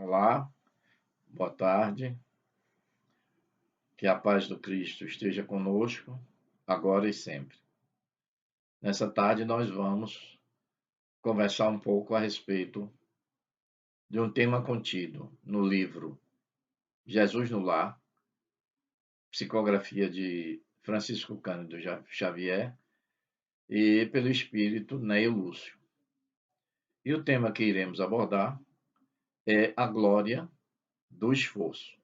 Olá, boa tarde. Que a paz do Cristo esteja conosco, agora e sempre. Nessa tarde, nós vamos conversar um pouco a respeito de um tema contido no livro Jesus no Lar, psicografia de Francisco Cândido Xavier e pelo espírito Neio Lúcio. E o tema que iremos abordar é a glória do esforço.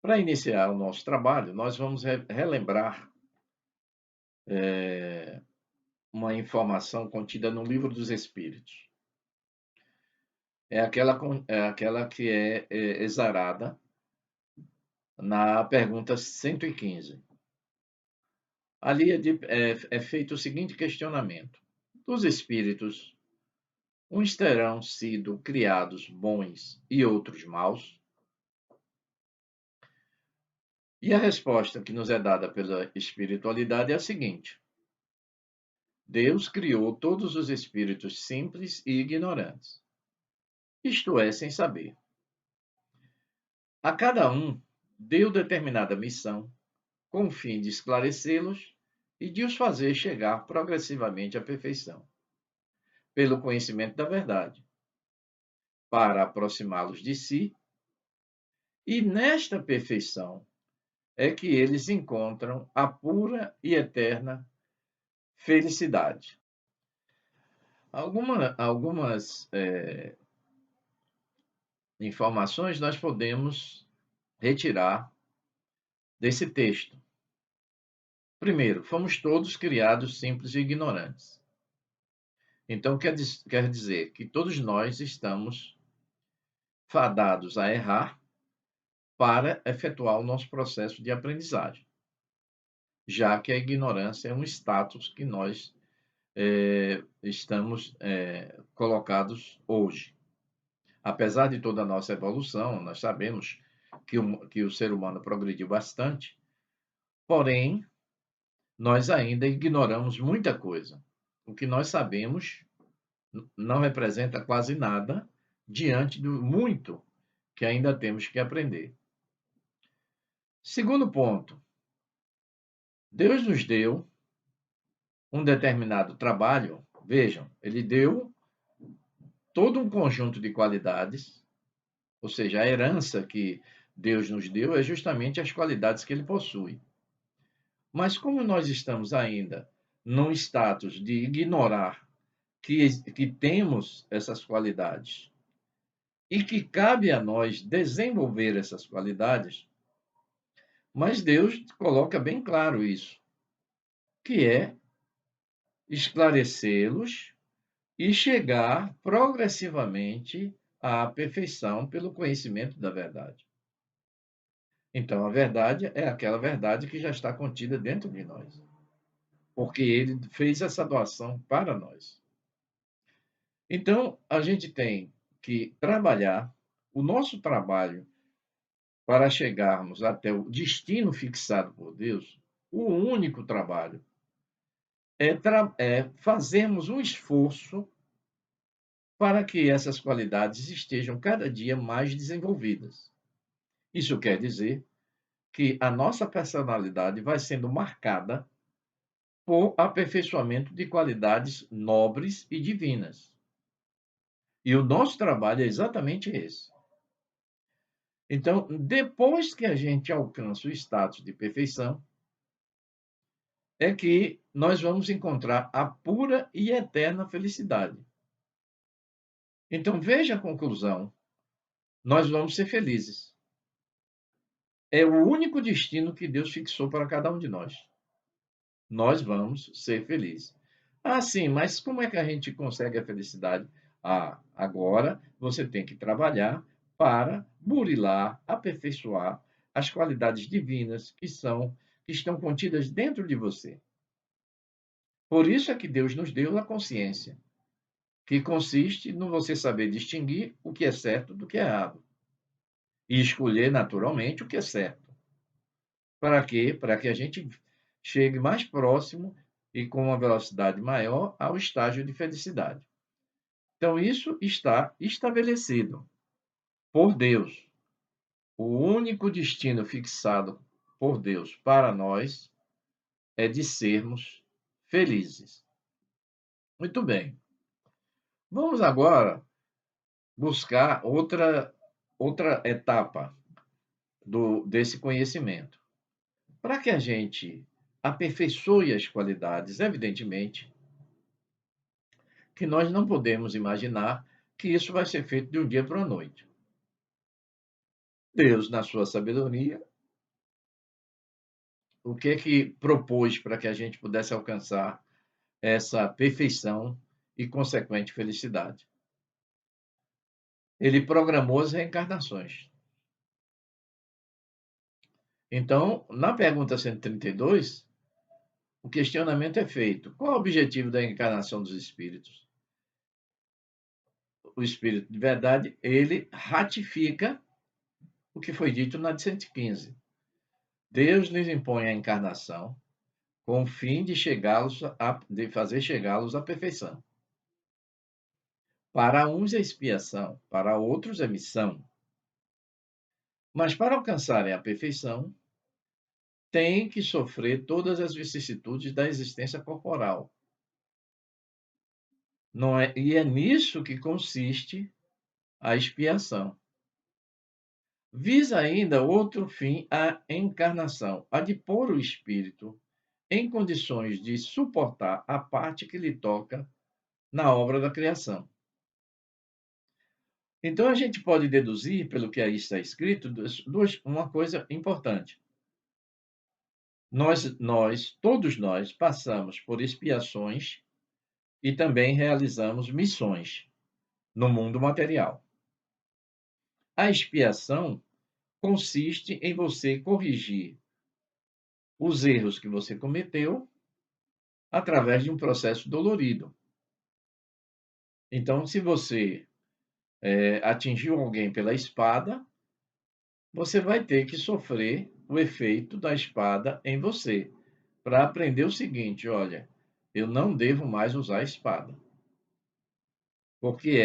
Para iniciar o nosso trabalho, nós vamos relembrar uma informação contida no Livro dos Espíritos. É aquela que é exarada na pergunta 115. Ali é feito o seguinte questionamento: dos espíritos, uns terão sido criados bons e outros maus? E a resposta que nos é dada pela espiritualidade é a seguinte: Deus criou todos os espíritos simples e ignorantes, isto é, sem saber. A cada um deu determinada missão, com o fim de esclarecê-los e de os fazer chegar progressivamente à perfeição, pelo conhecimento da verdade, para aproximá-los de si, e nesta perfeição é que eles encontram a pura e eterna felicidade. Algumas informações nós podemos retirar desse texto. Primeiro, fomos todos criados simples e ignorantes. Então, quer dizer que todos nós estamos fadados a errar para efetuar o nosso processo de aprendizagem, já que a ignorância é um status que nós estamos colocados hoje. Apesar de toda a nossa evolução, nós sabemos que o ser humano progrediu bastante, porém, nós ainda ignoramos muita coisa. O que nós sabemos não representa quase nada diante do muito que ainda temos que aprender. Segundo ponto, Deus nos deu um determinado trabalho. Vejam, ele deu todo um conjunto de qualidades, ou seja, a herança que Deus nos deu é justamente as qualidades que ele possui. Mas como nós estamos ainda num status de ignorar que temos essas qualidades e que cabe a nós desenvolver essas qualidades, mas Deus coloca bem claro isso, que é esclarecê-los e chegar progressivamente à perfeição pelo conhecimento da verdade. Então, a verdade é aquela verdade que já está contida dentro de nós, porque ele fez essa doação para nós. Então, a gente tem que trabalhar o nosso trabalho para chegarmos até o destino fixado por Deus. O único trabalho é fazermos um esforço para que essas qualidades estejam cada dia mais desenvolvidas. Isso quer dizer que a nossa personalidade vai sendo marcada por aperfeiçoamento de qualidades nobres e divinas. E o nosso trabalho é exatamente esse. Então, depois que a gente alcança o status de perfeição, é que nós vamos encontrar a pura e eterna felicidade. Então, veja a conclusão: nós vamos ser felizes. É o único destino que Deus fixou para cada um de nós. Nós vamos ser felizes. Ah, sim, mas como é que a gente consegue a felicidade? Ah, agora você tem que trabalhar para burilar, aperfeiçoar as qualidades divinas que estão contidas dentro de você. Por isso é que Deus nos deu a consciência, que consiste no você saber distinguir o que é certo do que é errado e escolher naturalmente o que é certo. Para quê? Para que a gente chegue mais próximo e com uma velocidade maior ao estágio de felicidade. Então, isso está estabelecido por Deus. O único destino fixado por Deus para nós é de sermos felizes. Muito bem. Vamos agora buscar outra etapa desse conhecimento. Para que a gente aperfeiçoe as qualidades, evidentemente, que nós não podemos imaginar que isso vai ser feito de um dia para a noite. Deus, na sua sabedoria, o que é que propôs para que a gente pudesse alcançar essa perfeição e consequente felicidade? Ele programou as reencarnações. Então, na pergunta 132, o questionamento é feito: qual é o objetivo da encarnação dos espíritos? O espírito de verdade, ele ratifica o que foi dito na de 115. Deus lhes impõe a encarnação com o fim de fazer chegá-los à perfeição. Para uns é expiação, para outros é missão. Mas para alcançarem a perfeição, têm que sofrer todas as vicissitudes da existência corporal. Não é, e é nisso que consiste a expiação. Visa ainda outro fim a encarnação, a de pôr o espírito em condições de suportar a parte que lhe toca na obra da criação. Então, a gente pode deduzir, pelo que aí está escrito, uma coisa importante. Todos nós, passamos por expiações e também realizamos missões no mundo material. A expiação consiste em você corrigir os erros que você cometeu através de um processo dolorido. Então, se você atingiu alguém pela espada, você vai ter que sofrer o efeito da espada em você, para aprender o seguinte: olha, eu não devo mais usar a espada, porque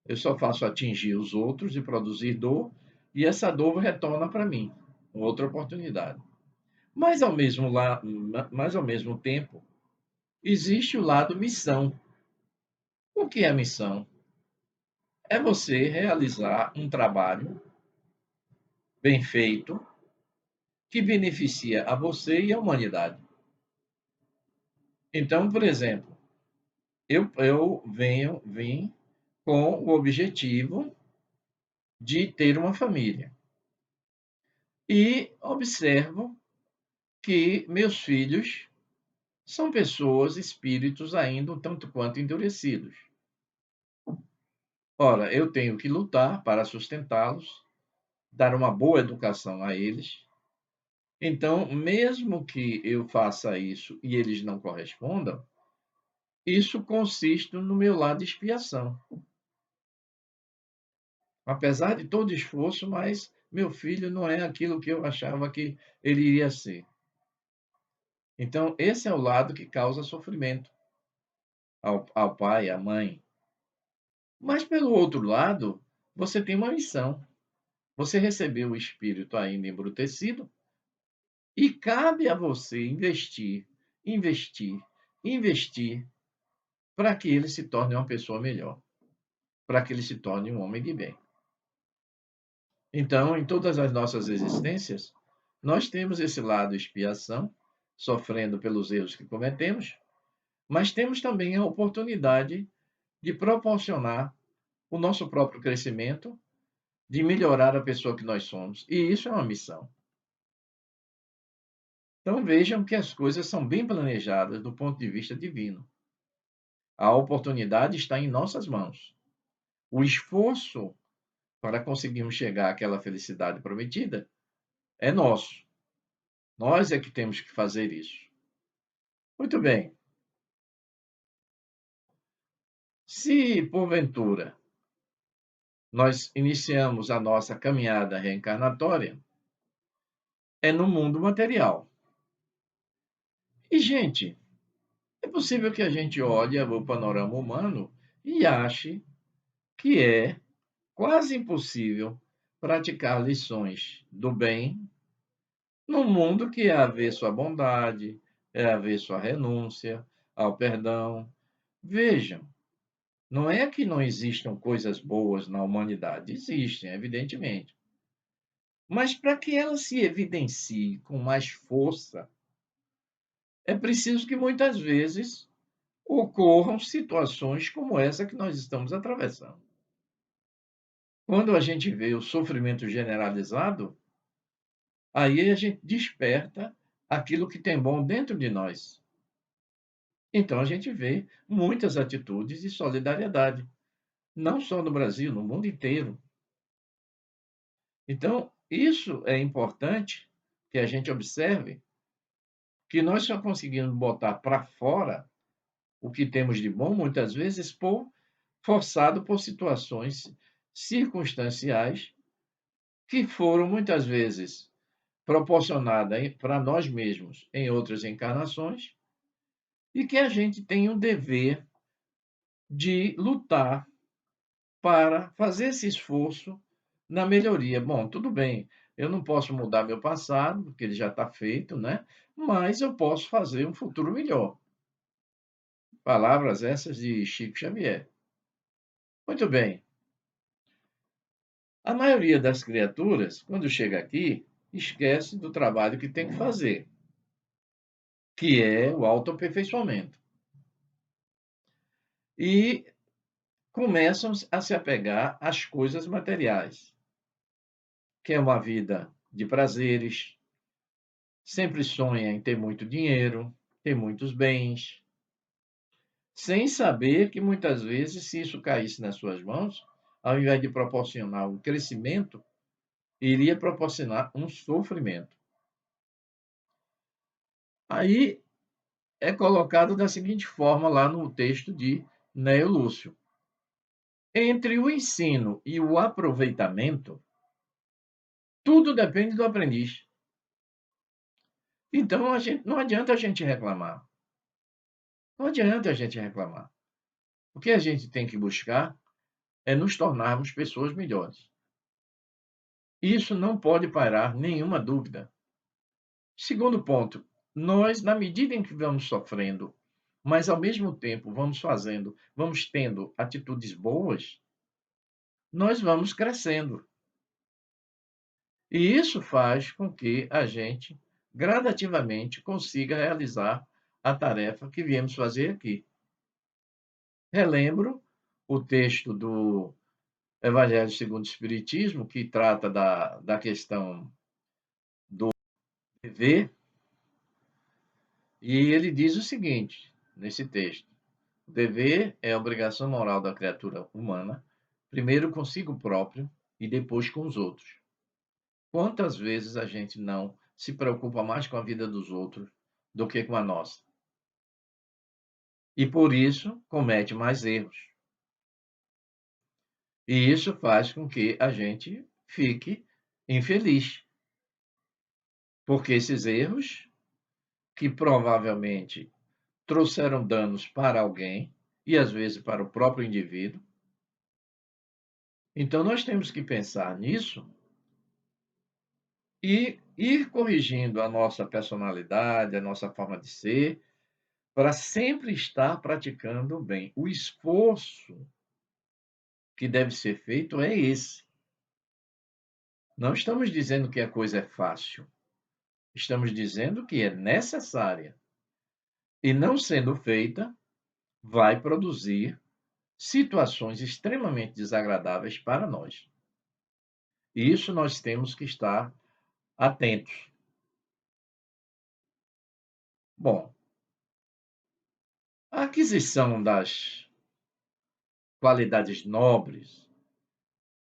eu só faço atingir os outros e produzir dor, e essa dor retorna para mim, outra oportunidade. Mas ao mesmo tempo, existe o lado missão. O que é missão? É você realizar um trabalho bem feito que beneficia a você e a humanidade. Então, por exemplo, vim com o objetivo de ter uma família e observo que meus filhos são pessoas, espíritos ainda um tanto quanto endurecidos. Ora, eu tenho que lutar para sustentá-los, dar uma boa educação a eles. Então, mesmo que eu faça isso e eles não correspondam, isso consiste no meu lado de expiação. Apesar de todo esforço, mas meu filho não é aquilo que eu achava que ele iria ser. Então, esse é o lado que causa sofrimento ao pai, à mãe. Mas, pelo outro lado, você tem uma missão. Você recebeu o espírito ainda embrutecido e cabe a você investir, investir, investir para que ele se torne uma pessoa melhor, para que ele se torne um homem de bem. Então, em todas as nossas existências, nós temos esse lado expiação, sofrendo pelos erros que cometemos, mas temos também a oportunidade de proporcionar o nosso próprio crescimento, de melhorar a pessoa que nós somos. E isso é uma missão. Então vejam que as coisas são bem planejadas do ponto de vista divino. A oportunidade está em nossas mãos. O esforço para conseguirmos chegar àquela felicidade prometida é nosso. Nós é que temos que fazer isso. Muito bem. Se, porventura, nós iniciamos a nossa caminhada reencarnatória, é no mundo material. E, gente, é possível que a gente olhe o panorama humano e ache que é quase impossível praticar lições do bem num mundo que é avesso à bondade, é avesso à renúncia, ao perdão. Vejam, não é que não existam coisas boas na humanidade, existem, evidentemente. Mas para que ela se evidencie com mais força, é preciso que muitas vezes ocorram situações como essa que nós estamos atravessando. Quando a gente vê o sofrimento generalizado, aí a gente desperta aquilo que tem bom dentro de nós. Então a gente vê muitas atitudes de solidariedade, não só no Brasil, no mundo inteiro. Então, isso é importante que a gente observe que nós só conseguimos botar para fora o que temos de bom, muitas vezes, forçado por situações circunstanciais que foram muitas vezes proporcionadas para nós mesmos em outras encarnações e que a gente tem o dever de lutar para fazer esse esforço na melhoria. Bom, tudo bem, eu não posso mudar meu passado, porque ele já está feito, né? Mas eu posso fazer um futuro melhor. Palavras essas de Chico Xavier. Muito bem. A maioria das criaturas, quando chega aqui, esquece do trabalho que tem que fazer, que é o autoaperfeiçoamento. E começam a se apegar às coisas materiais, que é uma vida de prazeres, sempre sonha em ter muito dinheiro, ter muitos bens, sem saber que muitas vezes, se isso caísse nas suas mãos, ao invés de proporcionar um crescimento, iria proporcionar um sofrimento. Aí é colocado da seguinte forma lá no texto de Neo Lúcio: entre o ensino e o aproveitamento, tudo depende do aprendiz. Então, não adianta a gente reclamar. Não adianta a gente reclamar. O que a gente tem que buscar é nos tornarmos pessoas melhores. Isso não pode parar nenhuma dúvida. Segundo ponto, nós, na medida em que vamos sofrendo, mas ao mesmo tempo vamos tendo atitudes boas, nós vamos crescendo. E isso faz com que a gente gradativamente consiga realizar a tarefa que viemos fazer aqui. Relembro o texto do Evangelho segundo o Espiritismo, que trata da questão do dever, e ele diz o seguinte, nesse texto: o dever é a obrigação moral da criatura humana, primeiro consigo próprio e depois com os outros. Quantas vezes a gente não se preocupa mais com a vida dos outros do que com a nossa? E por isso comete mais erros. E isso faz com que a gente fique infeliz, porque esses erros, que provavelmente trouxeram danos para alguém, e às vezes para o próprio indivíduo, então nós temos que pensar nisso e ir corrigindo a nossa personalidade, a nossa forma de ser, para sempre estar praticando o bem. O esforço que deve ser feito é esse. Não estamos dizendo que a coisa é fácil, estamos dizendo que é necessária. E não sendo feita, vai produzir situações extremamente desagradáveis para nós. E isso nós temos que estar atentos. Bom, a aquisição das qualidades nobres,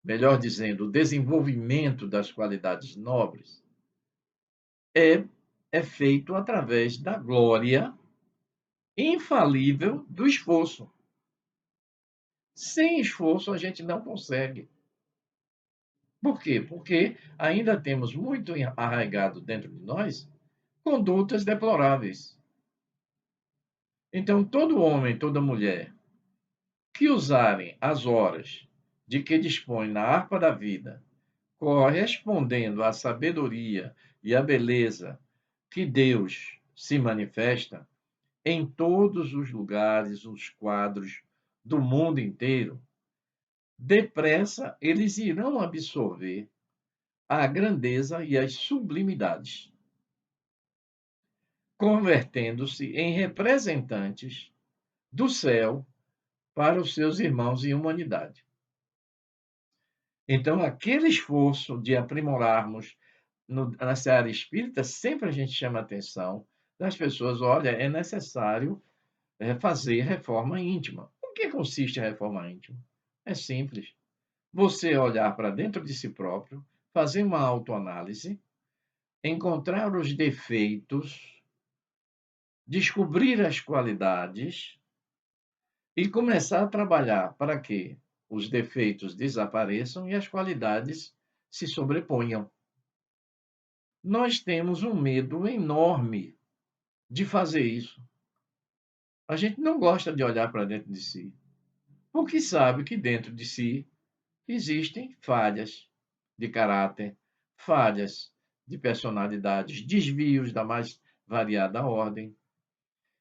melhor dizendo, o desenvolvimento das qualidades nobres, é, é feito através da glória infalível do esforço. Sem esforço, a gente não consegue. Por quê? Porque ainda temos muito arraigado dentro de nós condutas deploráveis. Então, todo homem, toda mulher que usarem as horas de que dispõem na harpa da vida, correspondendo à sabedoria e à beleza que Deus se manifesta em todos os lugares, os quadros do mundo inteiro, depressa eles irão absorver a grandeza e as sublimidades, convertendo-se em representantes do céu para os seus irmãos em humanidade. Então, aquele esforço de aprimorarmos nessa área espírita, sempre a gente chama a atenção das pessoas: olha, é necessário fazer reforma íntima. O que consiste a reforma íntima? É simples. Você olhar para dentro de si próprio, fazer uma autoanálise, encontrar os defeitos, descobrir as qualidades e começar a trabalhar para que os defeitos desapareçam e as qualidades se sobreponham. Nós temos um medo enorme de fazer isso. A gente não gosta de olhar para dentro de si, porque sabe que dentro de si existem falhas de caráter, falhas de personalidades, desvios da mais variada ordem.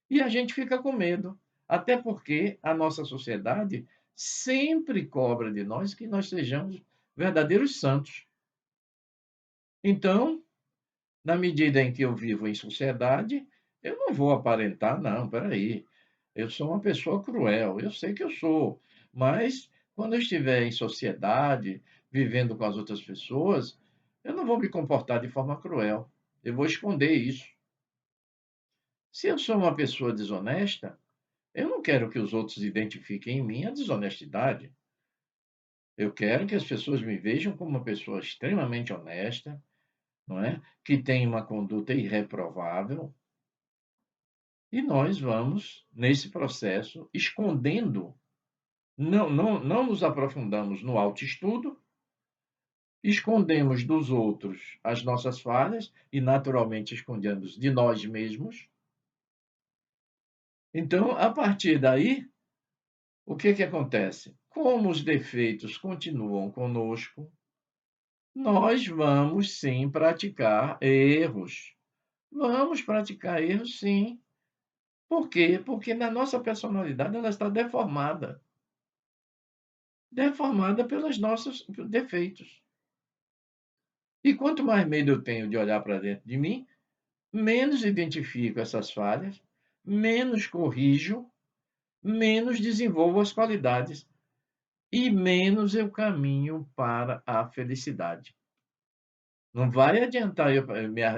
E a gente fica com medo, até porque a nossa sociedade sempre cobra de nós que nós sejamos verdadeiros santos. Então, na medida em que eu vivo em sociedade, eu não vou aparentar, não, espera aí, eu sou uma pessoa cruel, eu sei que eu sou, mas quando eu estiver em sociedade, vivendo com as outras pessoas, eu não vou me comportar de forma cruel, eu vou esconder isso. Se eu sou uma pessoa desonesta, eu não quero que os outros identifiquem em mim a desonestidade. Eu quero que as pessoas me vejam como uma pessoa extremamente honesta, não é? Que tem uma conduta irreprovável. E nós vamos, nesse processo, escondendo, não nos aprofundamos no autoestudo, escondemos dos outros as nossas falhas e, naturalmente, escondemos de nós mesmos. Então, a partir daí, o que que acontece? Como os defeitos continuam conosco, nós vamos sim praticar erros. Vamos praticar erros, sim. Por quê? Porque na nossa personalidade ela está deformada. Deformada pelos nossos defeitos. E quanto mais medo eu tenho de olhar para dentro de mim, menos identifico essas falhas, menos corrijo, menos desenvolvo as qualidades e menos eu caminho para a felicidade. Não vai adiantar eu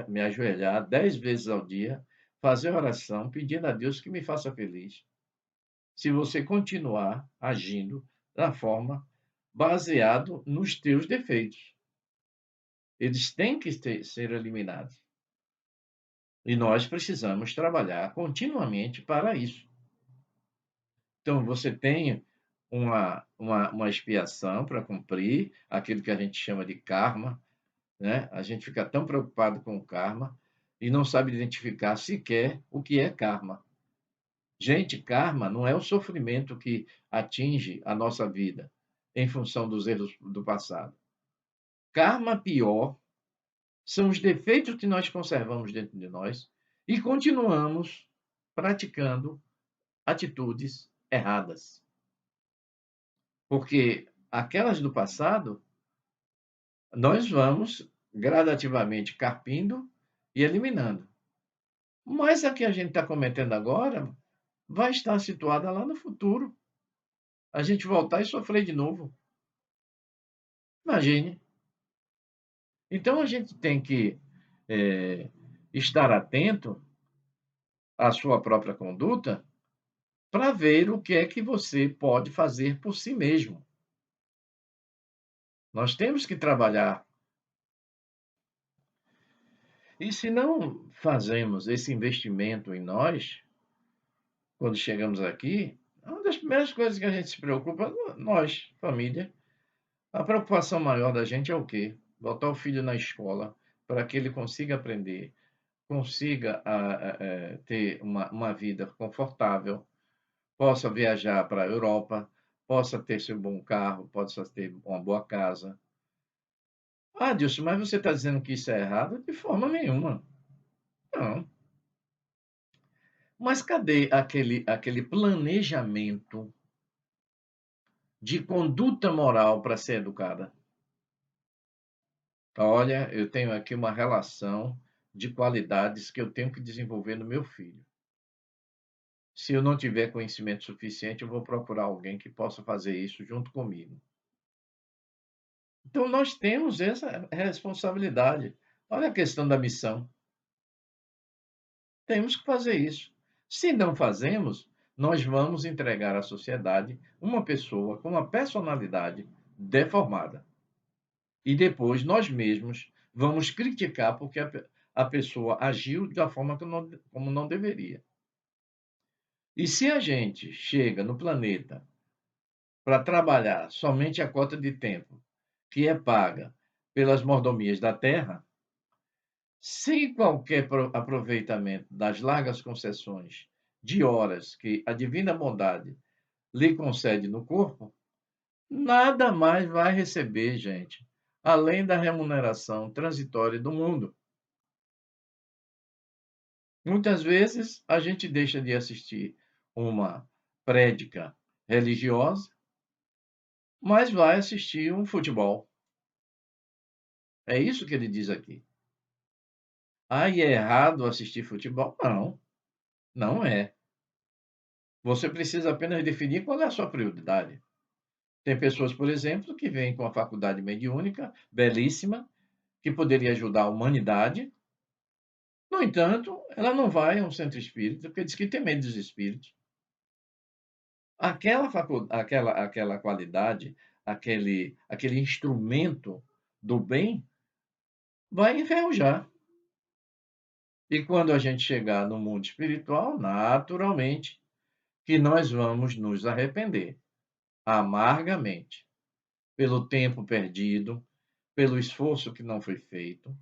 me ajoelhar 10 vezes ao dia, fazer oração, pedindo a Deus que me faça feliz, se você continuar agindo da forma baseado nos teus defeitos. Eles têm que ser eliminados. E nós precisamos trabalhar continuamente para isso. Então, você tem uma expiação para cumprir, aquilo que a gente chama de karma, né? A gente fica tão preocupado com o karma e não sabe identificar sequer o que é karma. Gente, karma não é o sofrimento que atinge a nossa vida em função dos erros do passado. Karma pior são os defeitos que nós conservamos dentro de nós e continuamos praticando atitudes erradas. Porque aquelas do passado, nós vamos gradativamente carpindo e eliminando. Mas a que a gente está cometendo agora vai estar situada lá no futuro. A gente voltar e sofrer de novo. Imagine. Então a gente tem que estar atento à sua própria conduta para ver o que é que você pode fazer por si mesmo. Nós temos que trabalhar. E se não fazemos esse investimento em nós, quando chegamos aqui, uma das primeiras coisas que a gente se preocupa, nós, família, a preocupação maior da gente é o quê? Botar o filho na escola para que ele consiga aprender, consiga ter uma vida confortável, possa viajar para a Europa, possa ter seu bom carro, possa ter uma boa casa. Ah, Dilson, mas você está dizendo que isso é errado? De forma nenhuma. Não. Mas cadê aquele planejamento de conduta moral para ser educada? Olha, eu tenho aqui uma relação de qualidades que eu tenho que desenvolver no meu filho. Se eu não tiver conhecimento suficiente, eu vou procurar alguém que possa fazer isso junto comigo. Então, nós temos essa responsabilidade. Olha a questão da missão. Temos que fazer isso. Se não fazemos, nós vamos entregar à sociedade uma pessoa com uma personalidade deformada. E depois nós mesmos vamos criticar porque a pessoa agiu da forma como não deveria. E se a gente chega no planeta para trabalhar somente a cota de tempo que é paga pelas mordomias da terra, sem qualquer aproveitamento das largas concessões de horas que a divina bondade lhe concede no corpo, nada mais vai receber, gente, além da remuneração transitória do mundo. Muitas vezes a gente deixa de assistir uma prédica religiosa, mas vai assistir um futebol. É isso que ele diz aqui. Ah, e é errado assistir futebol? Não, não é. Você precisa apenas definir qual é a sua prioridade. Tem pessoas, por exemplo, que vêm com a faculdade mediúnica, belíssima, que poderia ajudar a humanidade. No entanto, ela não vai a um centro espírita, porque diz que tem medo dos espíritos. Aquela qualidade, aquele instrumento do bem, vai enferrujar. E quando a gente chegar no mundo espiritual, naturalmente, que nós vamos nos arrepender amargamente pelo tempo perdido, pelo esforço que não foi feito.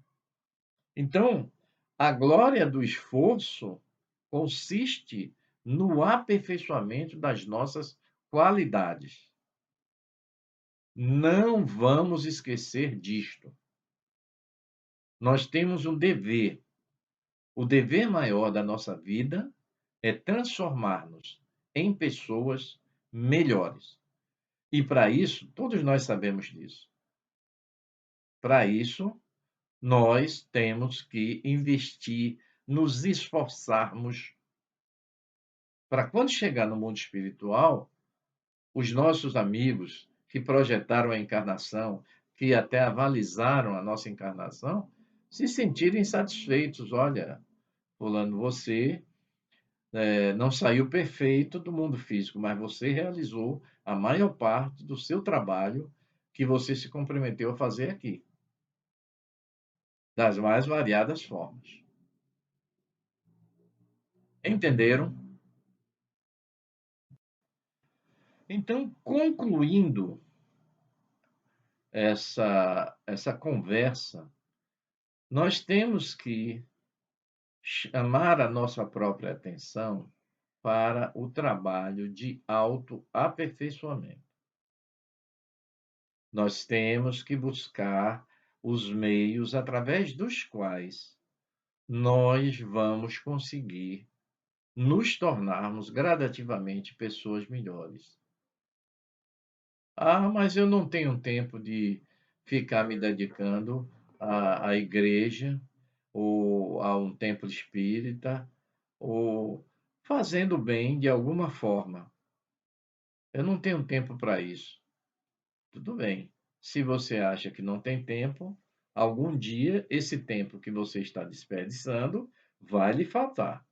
Então, a glória do esforço consiste no aperfeiçoamento das nossas qualidades. Não vamos esquecer disto. Nós temos um dever. O dever maior da nossa vida é transformar-nos em pessoas melhores. E para isso, todos nós sabemos disso. Para isso, nós temos que investir, nos esforçarmos para quando chegar no mundo espiritual, os nossos amigos que projetaram a encarnação, que até avalizaram a nossa encarnação, se sentirem satisfeitos. Olha, fulano, você não saiu perfeito do mundo físico, mas você realizou a maior parte do seu trabalho que você se comprometeu a fazer aqui, das mais variadas formas. Entenderam? Então, concluindo essa conversa, nós temos que chamar a nossa própria atenção para o trabalho de autoaperfeiçoamento. Nós temos que buscar os meios através dos quais nós vamos conseguir nos tornarmos gradativamente pessoas melhores. Ah, mas eu não tenho tempo de ficar me dedicando à igreja, ou a um templo espírita, ou fazendo bem de alguma forma. Eu não tenho tempo para isso. Tudo bem. Se você acha que não tem tempo, algum dia esse tempo que você está desperdiçando vai lhe faltar.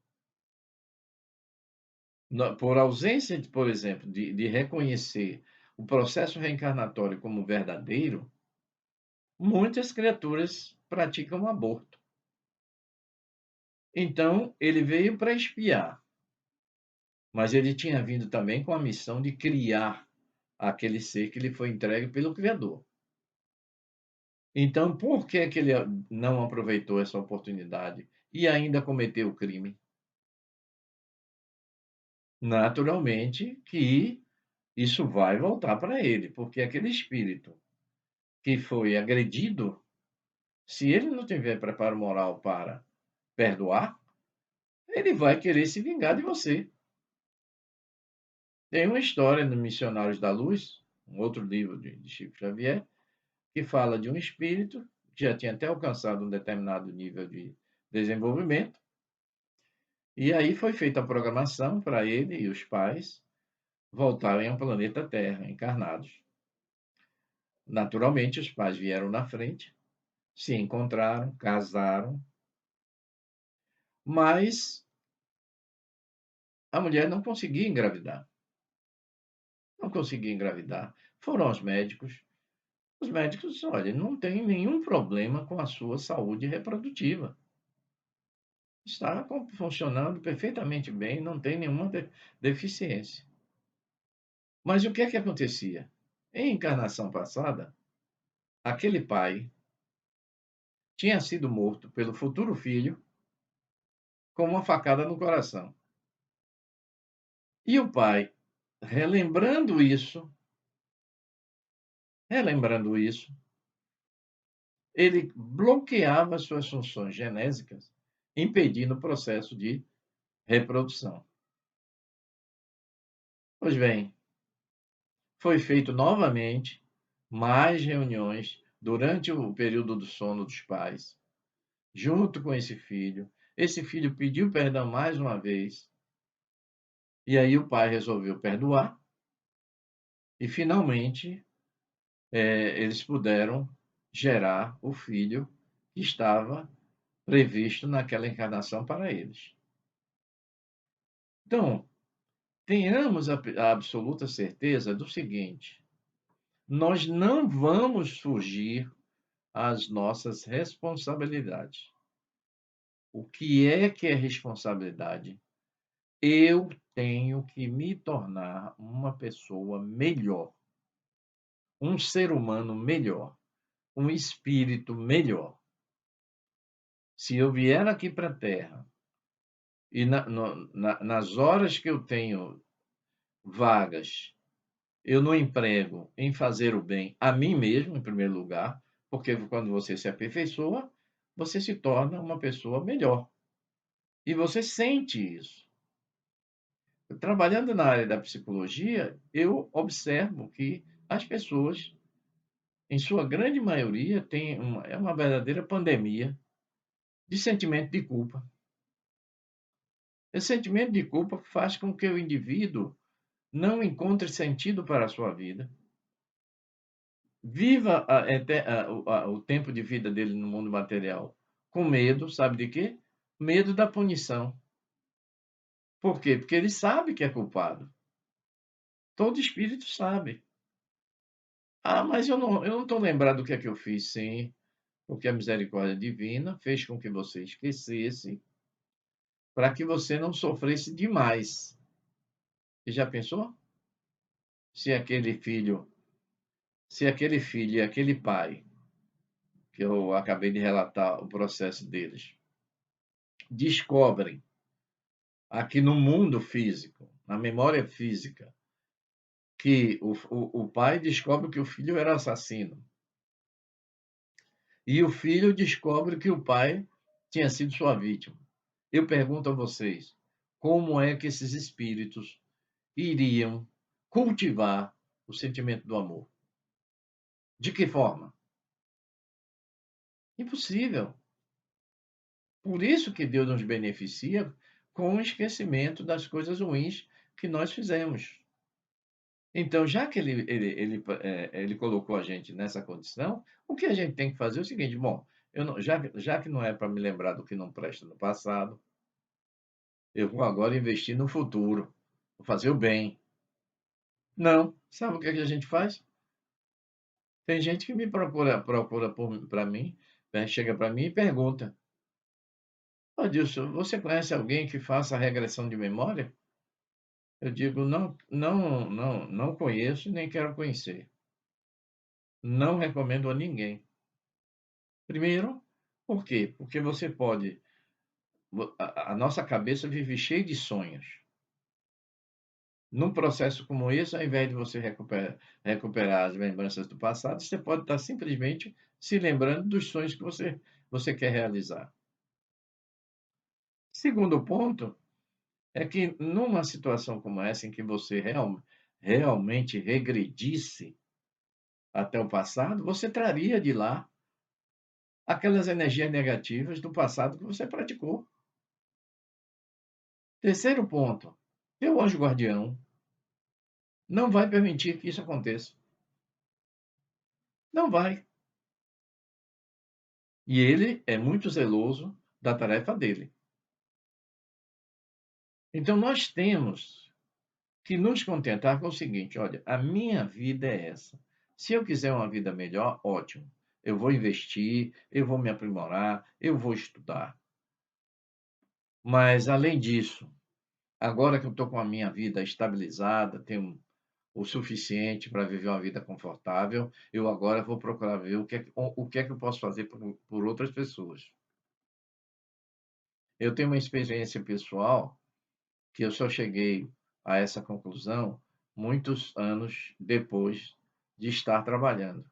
Por ausência, por exemplo, de reconhecer o processo reencarnatório como verdadeiro, muitas criaturas praticam aborto. Então, ele veio para expiar, mas ele tinha vindo também com a missão de criar aquele ser que lhe foi entregue pelo Criador. Então, por que que ele não aproveitou essa oportunidade e ainda cometeu o crime? Naturalmente que isso vai voltar para ele, porque aquele espírito que foi agredido, se ele não tiver preparo moral para perdoar, ele vai querer se vingar de você. Tem uma história no Missionários da Luz, um outro livro de Chico Xavier, que fala de um espírito que já tinha até alcançado um determinado nível de desenvolvimento, e aí foi feita a programação para ele e os pais voltarem ao planeta Terra, encarnados. Naturalmente, os pais vieram na frente, se encontraram, casaram, mas a mulher não conseguia engravidar. Não conseguia engravidar. Foram aos médicos. Os médicos, olha, não tem nenhum problema com a sua saúde reprodutiva. Está funcionando perfeitamente bem, não tem nenhuma deficiência. Mas o que é que acontecia? Em encarnação passada, aquele pai tinha sido morto pelo futuro filho com uma facada no coração. E o pai, relembrando isso, relembrando isso, ele bloqueava as suas funções genésicas, impedindo o processo de reprodução. Pois bem, foi feito novamente mais reuniões durante o período do sono dos pais, junto com esse filho. Esse filho pediu perdão mais uma vez, e aí o pai resolveu perdoar, e finalmente eles puderam gerar o filho que estava previsto naquela encarnação para eles. Então, tenhamos a absoluta certeza do seguinte: nós não vamos fugir às nossas responsabilidades. O que é responsabilidade? Eu tenho que me tornar uma pessoa melhor, um ser humano melhor, um espírito melhor. Se eu vier aqui para a Terra e nas horas que eu tenho vagas, eu não emprego em fazer o bem a mim mesmo, em primeiro lugar, porque quando você se aperfeiçoa, você se torna uma pessoa melhor. E você sente isso. Trabalhando na área da psicologia, eu observo que as pessoas, em sua grande maioria, têm é uma verdadeira pandemia de sentimento de culpa. Esse sentimento de culpa faz com que o indivíduo não encontre sentido para a sua vida. Viva o tempo de vida dele no mundo material com medo, sabe de quê? Medo da punição. Por quê? Porque ele sabe que é culpado. Todo espírito sabe. Ah, mas eu não estou lembrado do que é que eu fiz. Sim, porque a misericórdia divina fez com que você esquecesse para que você não sofresse demais. Você já pensou? Se aquele filho, se aquele filho e aquele pai, que eu acabei de relatar o processo deles, descobrem aqui no mundo físico, na memória física, que o pai descobre que o filho era assassino. E o filho descobre que o pai tinha sido sua vítima. Eu pergunto a vocês, como é que esses espíritos iriam cultivar o sentimento do amor? De que forma? Impossível. Por isso que Deus nos beneficia com o esquecimento das coisas ruins que nós fizemos. Então, já que ele colocou a gente nessa condição, o que a gente tem que fazer é o seguinte: bom, eu não, já que não é para me lembrar do que não presta no passado, eu vou agora investir no futuro, vou fazer o bem. Não, sabe o que é que a gente faz? Tem gente que me procura para mim, né, chega para mim e pergunta: "Ó Dilson, você conhece alguém que faça regressão de memória?" Eu digo: "Não, não, não, não conheço nem quero conhecer. Não recomendo a ninguém." Primeiro, por quê? Porque você pode a nossa cabeça vive cheia de sonhos. Num processo como esse, ao invés de você recuperar as lembranças do passado, você pode estar simplesmente se lembrando dos sonhos que você quer realizar. Segundo ponto é que numa situação como essa, em que você realmente regredisse até o passado, você traria de lá aquelas energias negativas do passado que você praticou. Terceiro ponto, teu anjo guardião não vai permitir que isso aconteça. Não vai. E ele é muito zeloso da tarefa dele. Então nós temos que nos contentar com o seguinte: olha, a minha vida é essa. Se eu quiser uma vida melhor, ótimo. Eu vou investir, eu vou me aprimorar, eu vou estudar. Mas, além disso, agora que eu estou com a minha vida estabilizada, tenho o suficiente para viver uma vida confortável, eu agora vou procurar ver o que é que eu posso fazer por outras pessoas. Eu tenho uma experiência pessoal que eu só cheguei a essa conclusão muitos anos depois de estar trabalhando.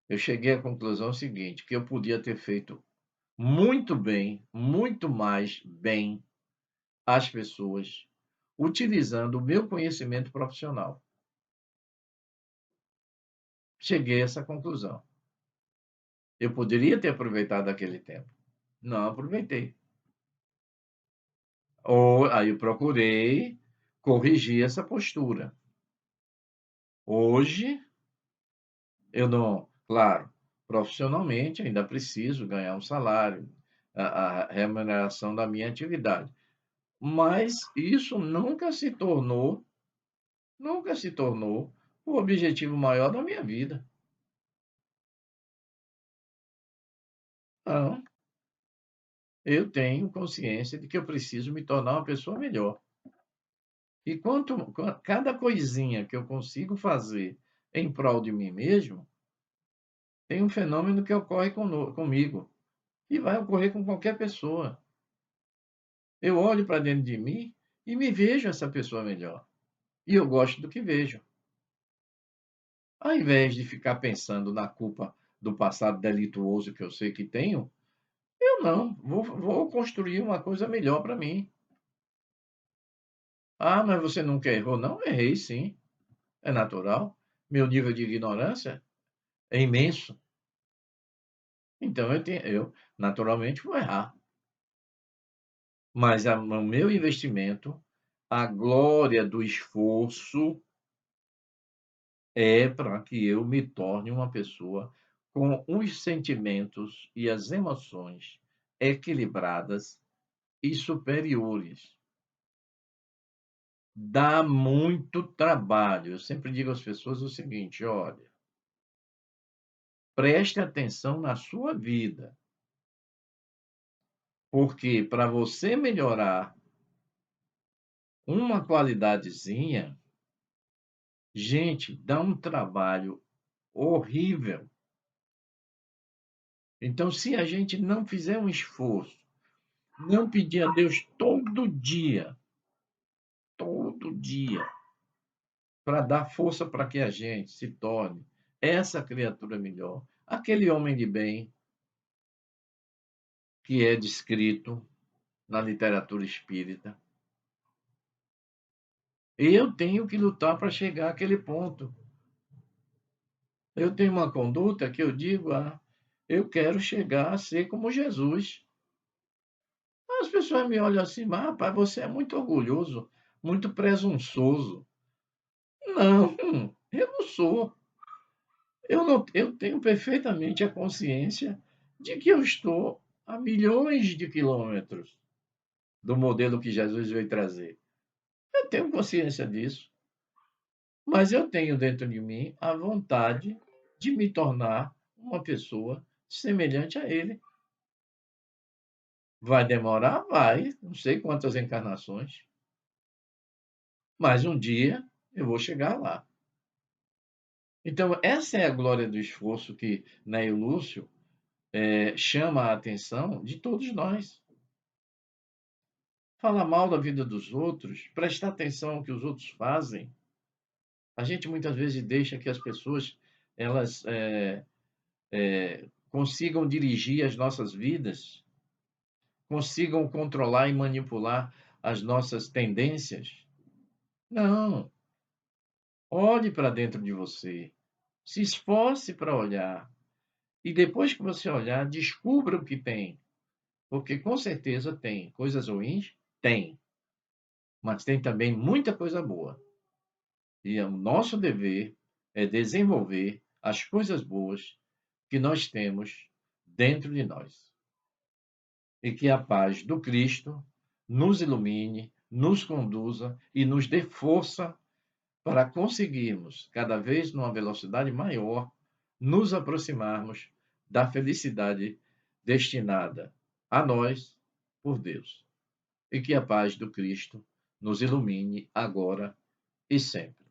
Eu cheguei à conclusão seguinte, que eu podia ter feito muito bem, muito mais bem às pessoas, utilizando o meu conhecimento profissional. Cheguei a essa conclusão. Eu poderia ter aproveitado aquele tempo. Não aproveitei. Ou aí eu procurei corrigir essa postura. Hoje eu não, claro, profissionalmente ainda preciso ganhar um salário, a remuneração da minha atividade, mas isso nunca se tornou o objetivo maior da minha vida. Não, eu tenho consciência de que eu preciso me tornar uma pessoa melhor. E cada coisinha que eu consigo fazer em prol de mim mesmo, tem um fenômeno que ocorre comigo e vai ocorrer com qualquer pessoa. Eu olho para dentro de mim e me vejo essa pessoa melhor. E eu gosto do que vejo. Ao invés de ficar pensando na culpa do passado delituoso que eu sei que tenho, eu não, vou construir uma coisa melhor para mim. Ah, mas você nunca errou? Não, errei sim, é natural. Meu nível de ignorância é imenso. Então eu naturalmente vou errar. Mas o meu investimento, a glória do esforço, é para que eu me torne uma pessoa com os sentimentos e as emoções equilibradas e superiores. Dá muito trabalho. Eu sempre digo às pessoas o seguinte: olha, preste atenção na sua vida, porque para você melhorar uma qualidadezinha, gente, dá um trabalho horrível. Então, se a gente não fizer um esforço, não pedir a Deus todo dia, para dar força para que a gente se torne essa criatura melhor, aquele homem de bem que é descrito na literatura espírita. Eu tenho que lutar para chegar àquele ponto. Eu tenho uma conduta que eu digo, eu quero chegar a ser como Jesus. As pessoas me olham assim, mas rapaz, você é muito orgulhoso, muito presunçoso. Não, eu não sou. Eu não, eu tenho perfeitamente a consciência de que eu estou a milhões de quilômetros do modelo que Jesus veio trazer. Eu tenho consciência disso, mas eu tenho dentro de mim a vontade de me tornar uma pessoa semelhante a ele. Vai demorar? Vai, não sei quantas encarnações, mas um dia eu vou chegar lá. Então, essa é a glória do esforço que Neio Lúcio chama a atenção de todos nós. falar mal da vida dos outros, prestar atenção ao que os outros fazem. A gente muitas vezes deixa que as pessoas elas, consigam dirigir as nossas vidas, consigam controlar e manipular as nossas tendências. Não, olhe para dentro de você, se esforce para olhar e depois que você olhar, descubra o que tem, porque com certeza tem coisas ruins, tem, mas tem também muita coisa boa. E o nosso dever é desenvolver as coisas boas que nós temos dentro de nós. E que a paz do Cristo nos ilumine, nos conduza e nos dê força para conseguirmos, cada vez numa velocidade maior, nos aproximarmos da felicidade destinada a nós por Deus. E que a paz do Cristo nos ilumine agora e sempre.